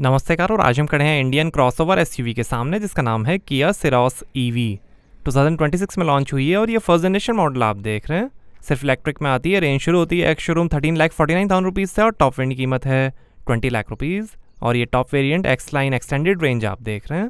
नमस्कार और आज हम खड़े हैं इंडियन क्रॉसओवर एसयूवी के सामने जिसका नाम है किया सिरोस ईवी। 2026 में लॉन्च हुई है और ये फर्स्ट जनरेशन मॉडल आप देख रहे हैं। सिर्फ इलेक्ट्रिक में आती है। रेंज शुरू होती है एक्स शोरूम 13,49,000 रुपीज़ से और टॉप वेरिएंट की कीमत है 20 लाख रुपीज़। और ये top variant x line extended range आप देख रहे हैं।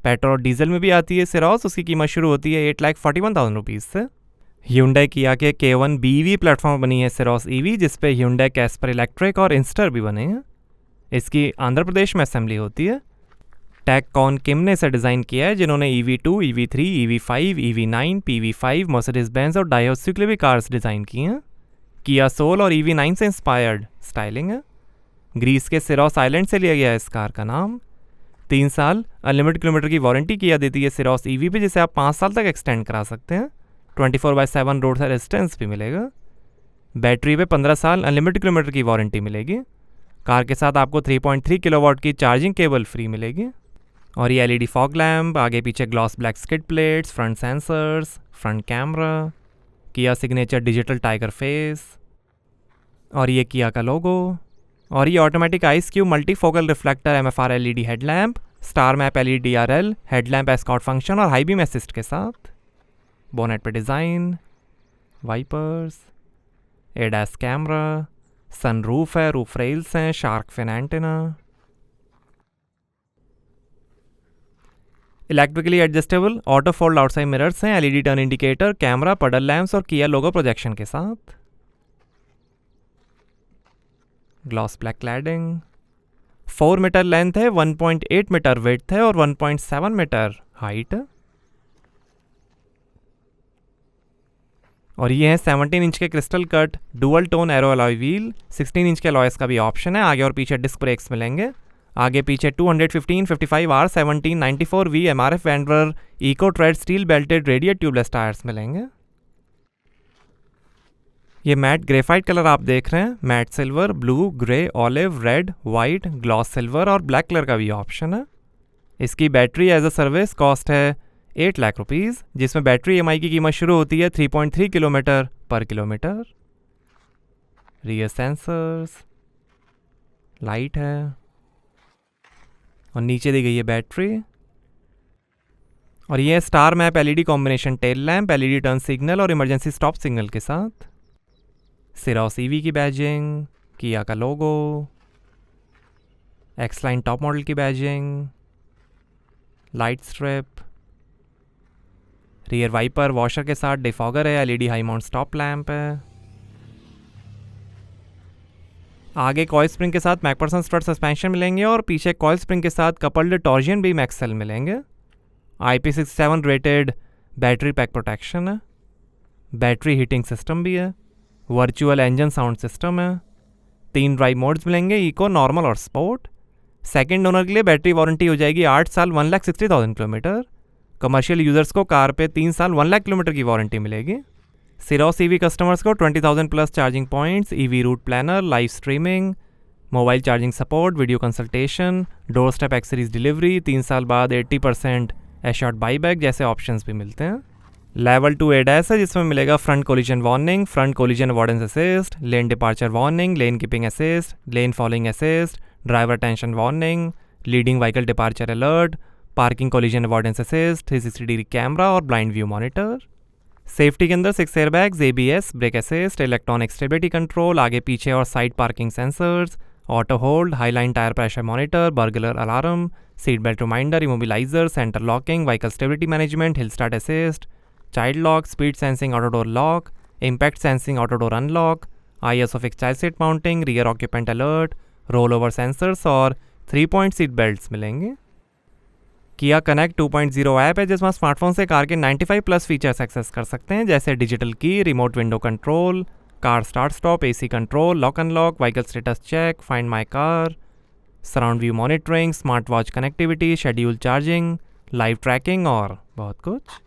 पेट्रोल और डीजल में भी आती है सिरोस, उसकी कीमत शुरू होती है 8,41,000 रुपीज़ से। Hyundai किया के K1 BEV प्लेटफॉर्म बनी है सिरोस ईवी, जिसपे Hyundai कैस्पर इलेक्ट्रिक और इंस्टर भी बने हैं। इसकी आंध्र प्रदेश में असेंबली होती है। टैगकॉन किम ने इसे डिज़ाइन किया है, जिन्होंने EV2, EV3, EV5, EV9, PV5, Mercedes Benz और डायोसू के लिए भी कार्स डिज़ाइन की हैं। किया सोल और EV9 से इंस्पायर्ड स्टाइलिंग है। ग्रीस के सिरोस आइलैंड से लिया गया है इस कार का नाम। 3 साल अनलिमिटेड किलोमीटर की वारंटी किया देती है सिरोस ईवी पे, जिसे आप 5 साल तक एक्सटेंड करा सकते हैं। 24/7 रोड रेजिस्टेंस भी मिलेगा। बैटरी पे 15 साल अनलिमिटेड किलोमीटर की वारंटी मिलेगी। कार के साथ आपको 3.3 किलोवाट की चार्जिंग केबल फ्री मिलेगी। और ये LED फॉग लैम्प, आगे पीछे gloss black skid plates, front sensors, front camera, Kia signature digital tiger face, और ये किया का लोगो। और ये automatic ice cube multi focal reflector MFR LED headlamp, star map LED DRL, headlamp escort function और high beam assist के साथ। Bonnet पे design, wipers, ADAS camera, sunroof है, रूफ रेल्स हैं, shark fin antenna. Electrically adjustable auto fold outside mirrors हैं, LED turn indicator, camera, puddle lamps और Kia logo projection के साथ। Gloss black cladding, 4 metre length है, 1.8 metre width है और 1.7 metre height है। और ये है 17 इंच के crystal cut dual tone arrow alloy wheel. 16 inch के अलॉयस का भी ऑप्शन है। आगे और पीछे डिस्क ब्रेक्स मिलेंगे। आगे पीछे 215, 55, R17, 94V MRF Wanderer eco tread steel belted radial tubeless tyres मिलेंगे। ये मैट ग्रेफाइट कलर आप देख रहे हैं। Matte silver, blue, grey, olive, red, white, gloss silver और ब्लैक कलर का भी ऑप्शन है। इसकी battery as a service cost है 8 लाख रुपीज़, जिसमें बैटरी EMI की कीमत शुरू होती है 3.3 किलोमीटर पर किलोमीटर। रियर सेंसर्स, लाइट है और नीचे दी गई है बैटरी। और ये star map LED combination tail lamp, LED turn signal और इमरजेंसी स्टॉप सिग्नल के साथ। सिरोस ईवी की बैजिंग, किया का logo, X line top model की बैजिंग, light strip, rear wiper washer के साथ डिफॉगर है, LED high mount stop lamp है। आगे कॉइल स्प्रिंग के साथ मैकपर्सन स्ट्रट सस्पेंशन मिलेंगे और पीछे कॉइल स्प्रिंग के साथ कपल्ड टॉर्जियन बीम एक्सेल मिलेंगे। IP67 rated battery pack protection है। बैटरी हीटिंग सिस्टम भी है। वर्चुअल इंजन साउंड सिस्टम है। 3 ड्राइव मोड्स मिलेंगे, इको, नॉर्मल और स्पोर्ट। सेकेंड ओनर के लिए बैटरी वारंटी हो जाएगी 8 साल 1,60,000 किलोमीटर। कमर्शियल यूजर्स को कार पे 3 साल 1 लाख किलोमीटर की वारंटी मिलेगी। सिरोस ईवी कस्टमर्स को 20,000 plus charging points, EV route planner, live streaming, mobile charging support, video consultation, doorstep accessories delivery, 3 साल बाद 80% एश्योर्ड बाईबैक जैसे ऑप्शंस भी मिलते हैं। लेवल 2 ADAS है, जिसमें मिलेगा front collision warning, front collision avoidance assist, lane departure warning, lane keeping assist, lane following assist, driver tension warning, leading vehicle departure alert, parking collision avoidance assist, 360 degree camera और blind view monitor. Safety के अंदर 6 airbags, ABS, brake assist, electronic stability control, आगे पीछे और side parking sensors, auto hold, highline tyre pressure monitor, burglar alarm, seat belt reminder, immobiliser, centre locking, vehicle stability management, hill start assist, child lock, speed sensing auto door lock, impact sensing auto door unlock, ISO fix child seat mounting, rear occupant alert, roll over sensors और 3 point seat belts मिलेंगे। किया connect 2.0 app है, जिसमें smartphone से car के 95 plus features access कर सकते हैं, जैसे digital key, remote window control, car start stop, AC control, lock unlock, vehicle status check, find my car, surround view monitoring, smart watch connectivity, schedule charging, live tracking और बहुत कुछ।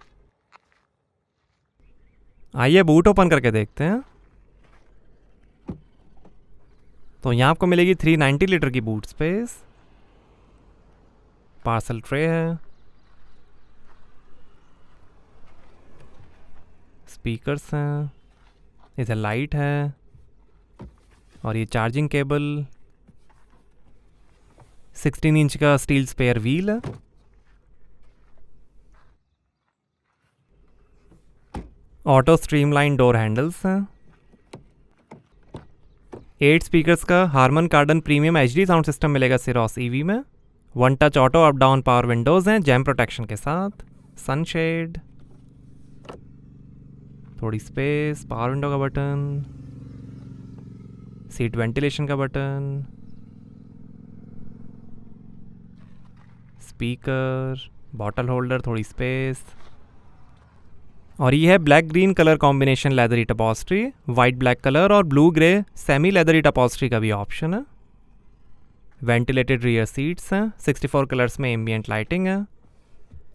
आइए boot open करके देखते हैं। तो यहाँ आपको मिलेगी 390 लीटर की बूट स्पेस। पार्सल ट्रे है, स्पीकर्स हैं, इधर लाइट है और ये चार्जिंग केबल, 16 इंच का स्टील स्पेयर व्हील है। ऑटो स्ट्रीमलाइन डोर हैंडल्स हैं। 8 स्पीकर्स का हारमन कार्डन प्रीमियम HD साउंड सिस्टम मिलेगा सिरोस EV में। 1 touch auto up down power windows हैं जैम प्रोटेक्शन के साथ। सनशेड, थोड़ी स्पेस, पावर विंडो का बटन, सीट वेंटिलेशन का बटन, स्पीकर, बॉटल होल्डर, थोड़ी स्पेस। और ये है black green colour combination leatherette upholstery, white black colour और blue grey semi leatherette upholstery का भी ऑप्शन है। वेंटिलेटेड रियर सीट्स हैं। 64 कलर्स में एम्बियंट लाइटिंग है।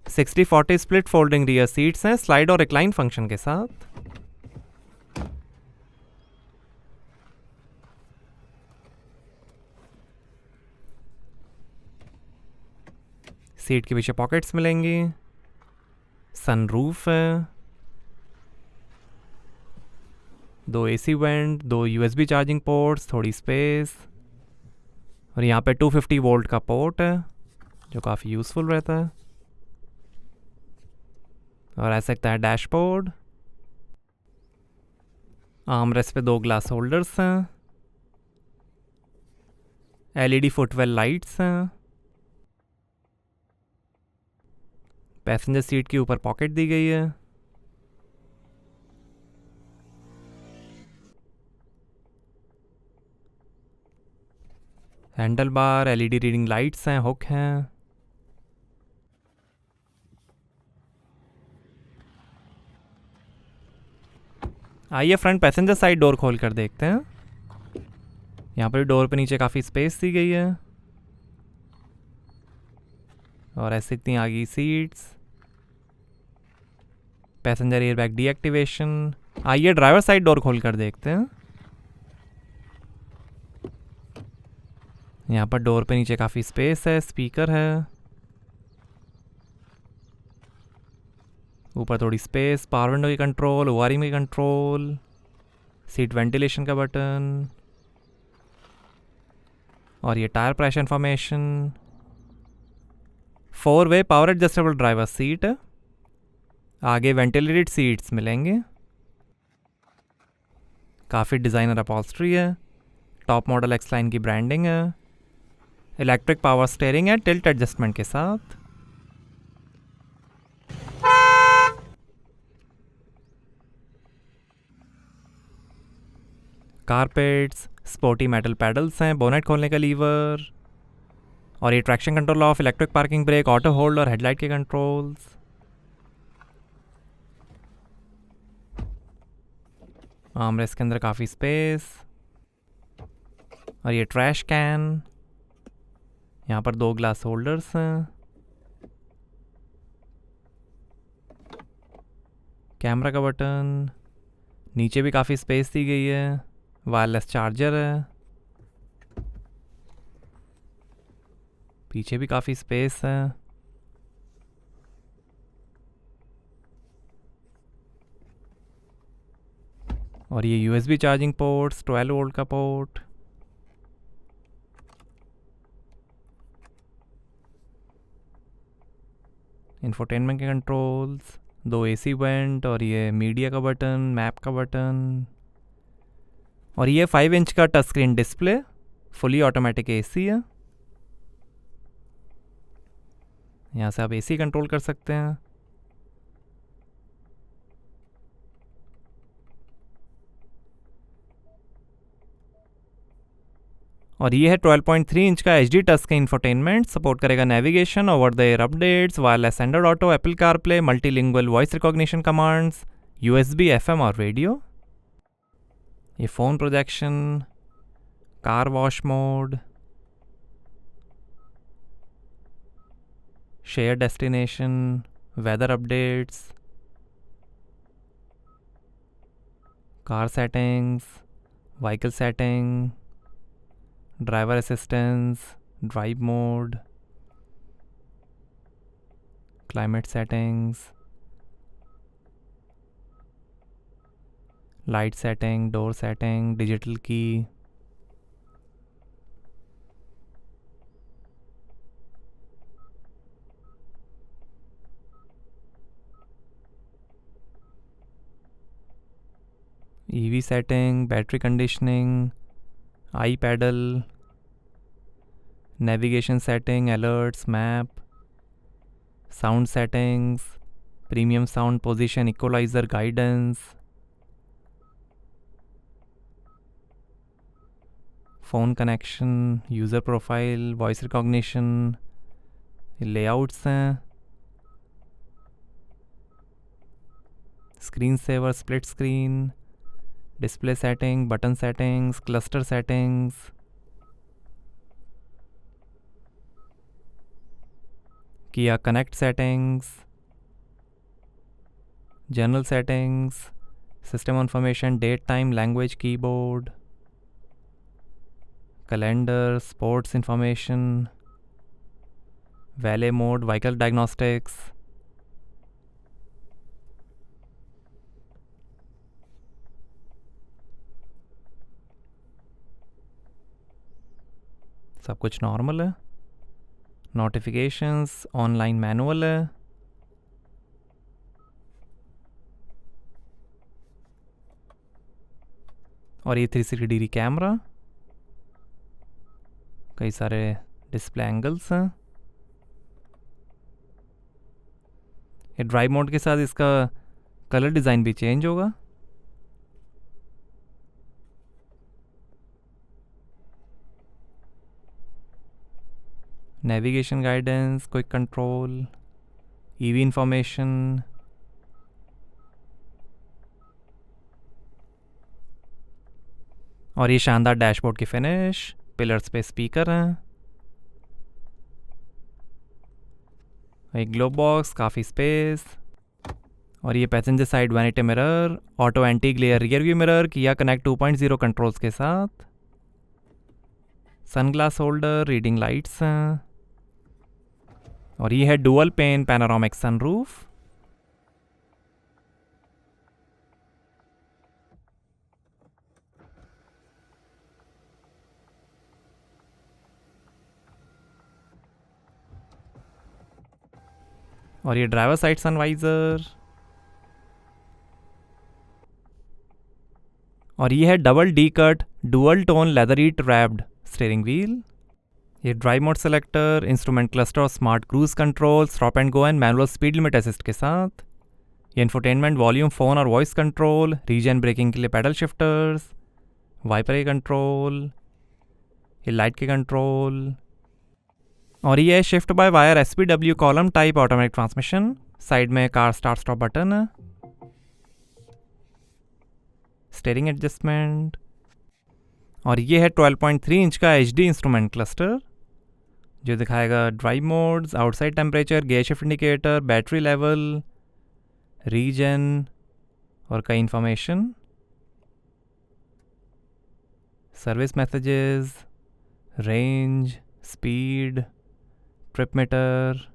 60-40 स्प्लिट फोल्डिंग रियर सीट्स हैं स्लाइड और रिक्लाइन फंक्शन के साथ। सीट के पीछे पॉकेट्स मिलेंगी। सनरूफ है। 2 AC went, 2 USB charging ports, थोड़ी स्पेस। और यहाँ पे 250 वोल्ट का पोर्ट है जो काफ़ी यूज़फुल रहता है। और ऐसा सकता है डैशबोर्ड। आर्मरेस्ट पे 2 ग्लास होल्डर्स हैं। LED फुटवेल लाइट्स हैं। पैसेंजर सीट के ऊपर पॉकेट दी गई है। Handle bar, LED reading lights हैं, हुक हैं। आइए फ्रंट पैसेंजर साइड डोर खोल कर देखते हैं। यहाँ पर डोर पे नीचे काफ़ी स्पेस दी गई है। और ऐसे इतनी आगे सीट्स। Passenger airbag deactivation. आइए ड्राइवर साइड डोर खोल कर देखते हैं। यहाँ पर डोर पे नीचे काफ़ी स्पेस है, स्पीकर है। ऊपर थोड़ी स्पेस, पावर विंडो की कंट्रोल, ओआरएम की कंट्रोल, सीट वेंटिलेशन का बटन। और ये टायर प्रेशर इंफॉर्मेशन। 4-वे पावर एडजस्टेबल ड्राइवर सीट। आगे वेंटिलेटेड सीट्स मिलेंगे। काफ़ी डिज़ाइनर अपॉल्स्ट्री है। टॉप मॉडल एक्स लाइन की ब्रांडिंग है। इलेक्ट्रिक पावर स्टीयरिंग है टिल्ट एडजस्टमेंट के साथ। कारपेट्स, स्पोर्टी मेटल पैडल्स हैं, बोनेट खोलने का लीवर। और ये traction control off, electric parking brake, auto hold और हेडलाइट के कंट्रोल्स। आर्मरेस्ट के अंदर काफ़ी स्पेस। और ये ट्रैश कैन। यहाँ पर 2 ग्लास होल्डर्स हैं। कैमरा का बटन। नीचे भी काफ़ी स्पेस दी गई है। वायरलेस चार्जर है। पीछे भी काफ़ी स्पेस है। और ये USB चार्जिंग पोर्ट्स, 12 वोल्ट का पोर्ट। इंफोटेनमेंट के कंट्रोल्स, 2 AC वेंट और ये मीडिया का बटन, मैप का बटन। और ये 5 इंच का touch screen display, fully automatic AC है। यहाँ से आप AC कंट्रोल कर सकते हैं। और ये है 12.3 इंच का HD touch screen infotainment. Support करेगा navigation, over the air updates, wireless Android auto, Apple CarPlay, multilingual voice recognition commands, USB FM और रेडियो। ये phone projection, car wash mode, share destination, weather updates, car settings, vehicle setting, driver assistance, drive mode, climate settings, light setting, door setting, digital key. EV setting, battery conditioning, I pedal, navigation setting, alerts, map, sound settings, premium sound position, equaliser, guidance, phone connection, user profile, voice recognition, layouts हैं, screen saver, split screen, display setting, button settings, cluster settings, Kia connect settings, general settings, system information, date time, language, keyboard, calendar, sports information, valet mode, vehicle diagnostics, सब कुछ normal है। Notifications, online manual है, और ये 360 degree camera, कई सारे display angles हैं। ये ड्राइव मोड के साथ इसका कलर डिज़ाइन भी चेंज होगा। Navigation guidance, quick control, EV information, और ये शानदार डैशबोर्ड की फिनिश, पिलर्स पे स्पीकर हैं, एक ग्लो बॉक्स, काफ़ी स्पेस, और ये passenger side vanity mirror, auto anti glare rear view mirror, किया कनेक्ट 2.0 कंट्रोल्स के साथ, सनग्लास होल्डर, रीडिंग लाइट्स हैं, और ये है डुअल पेन पैनोरामिक सनरूफ। और ये ड्राइवर साइड सनवाइजर, और ये है double D cut dual tone leatherette wrapped steering wheel. ये drive mode selector, instrument cluster और smart cruise control, stop and go and manual speed limit assist के साथ। ये इंफोटेनमेंट, वॉल्यूम, फ़ोन और voice control, regen braking के लिए paddle shifters, wiper के control, ये लाइट के कंट्रोल, और ये है shift by wire SPW column type automatic transmission. Side में कार स्टार्ट स्टॉप बटन है, स्टीयरिंग एडजस्टमेंट, और ये है 12.3 इंच का HD इंस्ट्रूमेंट क्लस्टर जो दिखाएगा drive modes, outside temperature, gear shift indicator, battery level, regen और कई information, service messages, range, speed, trip meter,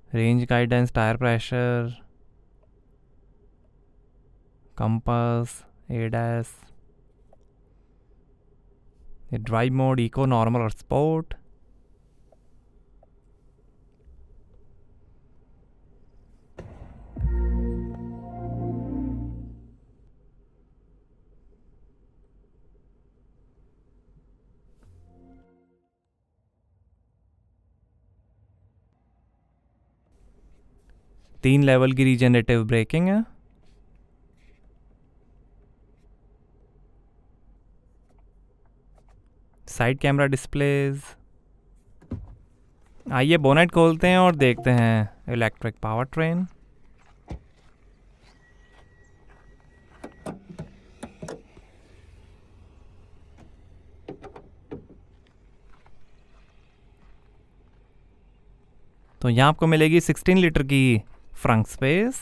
range guidance, tyre pressure, compass, ADAS, drive mode, eco, normal और sport, तीन level की regenerative braking है, side camera displays. आइए bonnet खोलते हैं और देखते हैं इलेक्ट्रिक पावर ट्रेन। तो यहाँ आपको मिलेगी 16 लीटर की फ्रंट स्पेस,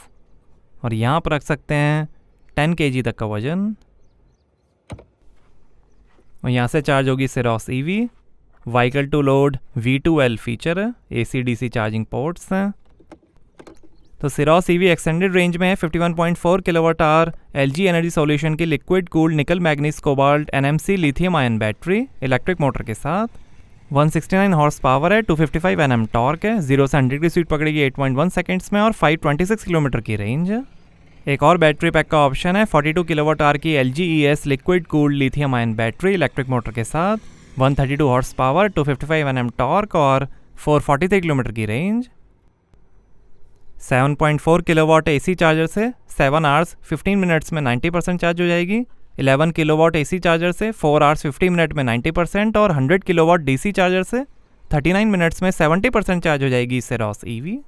और यहाँ पर रख सकते हैं 10 kg तक का वजन, और यहाँ से चार्ज होगी Syros EV। Vehicle to load V2L feature है, AC/DC चार्जिंग पोर्ट्स हैं। तो सिरोस EV एक्सटेंडेड रेंज में है 51.4 kWh LG एनर्जी सॉल्यूशन की लिक्विड कूल्ड निकल manganese cobalt NMC lithium ion battery electric motor के साथ। 169 हॉर्स पावर है, 255 Nm टॉर्क है, 0 से 100 की स्पीड पकड़ेगी 8.1 सेकेंड्स में, और 526 किलोमीटर की रेंज है। एक और बैटरी पैक का ऑप्शन है 42 किलोवाट आवर की LG ES liquid cooled lithium ion battery electric motor के साथ, 132 हॉर्स पावर, 255 Nm टॉर्क और 443 किलोमीटर की रेंज। 7.4 किलोवाट AC चार्जर से 7 आवर्स 15 मिनट्स में 90% चार्ज हो जाएगी। 11 किलोवाट AC चार्जर से 4 आवर्स 50 मिनट में 90% और 100 किलोवाट DC चार्जर से 39 मिनट्स में 70% चार्ज हो जाएगी सेरोस EV।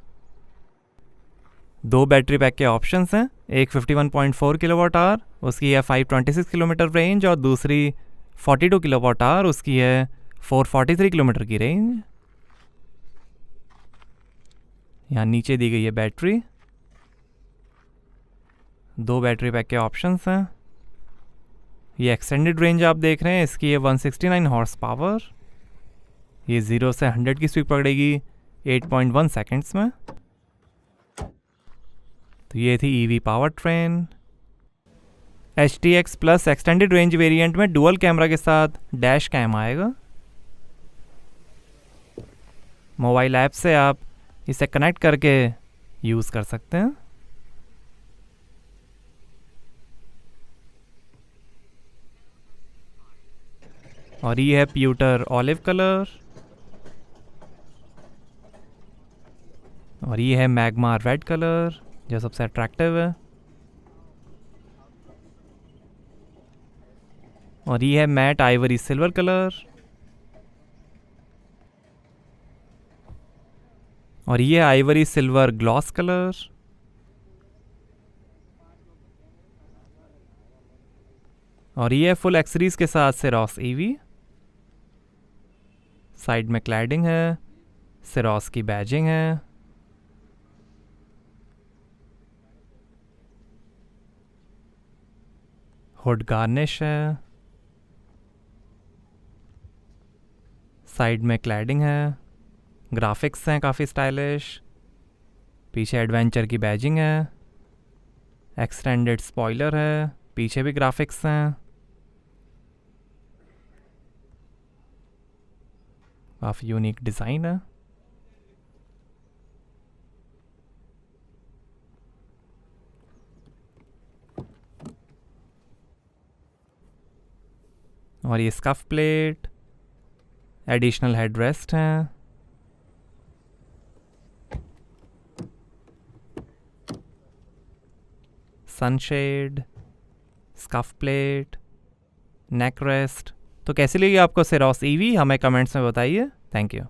दो बैटरी पैक के ऑप्शंस हैं, एक 51.4 किलोवाट आवर, उसकी है 526 किलोमीटर रेंज, और दूसरी 42 किलोवाट आवर, उसकी है 443 किलोमीटर की रेंज। यहाँ नीचे दी गई है बैटरी। दो बैटरी पैक के ऑप्शंस हैं। ये एक्सटेंडेड रेंज आप देख रहे हैं, इसकी है 169 हॉर्स पावर। ये 0 से 100 की स्पीड पकड़ेगी 8.1 सेकेंड्स में। तो ये थी EV power train. HTX plus extended range variant में डुअल कैमरा के साथ डैश कैम आएगा। मोबाइल ऐप से आप इसे कनेक्ट करके यूज़ कर सकते हैं। और ये है प्यूटर ऑलिव कलर, और ये है मैग्मा रेड कलर जो सबसे अट्रैक्टिव है, और ये है मैट आइवरी सिल्वर कलर, और ये है आइवरी सिल्वर ग्लॉस कलर, और ये है फुल एक्सेसरीज के साथ सेरोस EV। साइड में क्लैडिंग है, सेरोस की बैजिंग है। हुड गार्निश है, साइड में क्लैडिंग है, ग्राफिक्स हैं काफ़ी स्टाइलिश, पीछे एडवेंचर की बैजिंग है, एक्सटेंडेड स्पॉइलर है, पीछे भी ग्राफिक्स हैं, काफ़ी यूनिक डिज़ाइन है। और ये स्कफ प्लेट, एडिशनल हेडरेस्ट हैं, सनशेड, स्कफ प्लेट, नेक रेस्ट। तो कैसी लगी आपको सेरोस EV? हमें कमेंट्स में बताइए। Thank you.